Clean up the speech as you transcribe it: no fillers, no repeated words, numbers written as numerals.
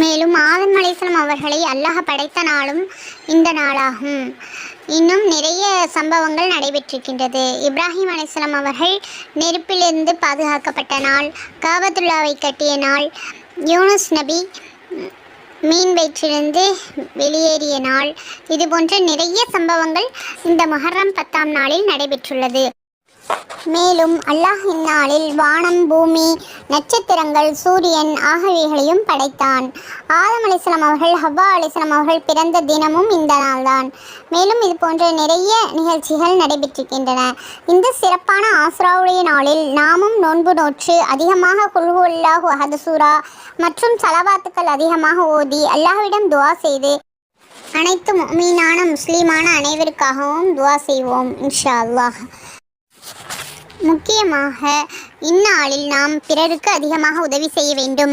மேலும் ஆதம் அலைஹிஸ்ஸலாம் அவர்களை அல்லாஹ் படைத்த நாளும் இந்த நாளாகும். இன்னும் நிறைய சம்பவங்கள் நடைபெற்றிருக்கின்றது. இப்ராஹிம் அலைஹிஸ்ஸலாம் அவர்கள் நெருப்பிலிருந்து பாதுகாக்கப்பட்ட நாள், காபத்துல்லாவை கட்டிய நாள், யூனுஸ் நபி மீன் வயிற்றிலிருந்து வெளியேறிய நாள், இது போன்ற நிறைய சம்பவங்கள் இந்த முஹர்ரம் 10ஆம் நாளில் நடைபெற்றுள்ளது. மேலும் அல்லாஹ் இந்நாளில் வானம், பூமி, நட்சத்திரங்கள், சூரியன் ஆகியவைகளையும் படைத்தான். ஆதம் அலைஹிஸ்ஸலாம் அவர்கள், ஹவ்வா அலைஹிஸ்ஸலாம் அவர்கள் பிறந்த தினமும் இந்த நாள்தான். மேலும் இது போன்ற நிறைய நிகழ்ச்சிகள் நடைபெற்றிருக்கின்றன. இந்த சிறப்பான ஆசுராவுடைய நாளில் நாமும் நோன்பு நோற்று அதிகமாக குல் ஹுவல்லாஹு அஹத் சூரா மற்றும் ஸலவாத்துக்கள் அதிகமாக ஓதி அல்லாஹ்விடம் துஆ செய்து அனைத்து முஃமினான முஸ்லிமான அனைவருக்காகவும் துஆ செய்வோம் இன்ஷா அல்லாஹ். முக்கியமாக இந்நாளில் நாம் பிறருக்கு அதிகமாக உதவி செய்ய வேண்டும்.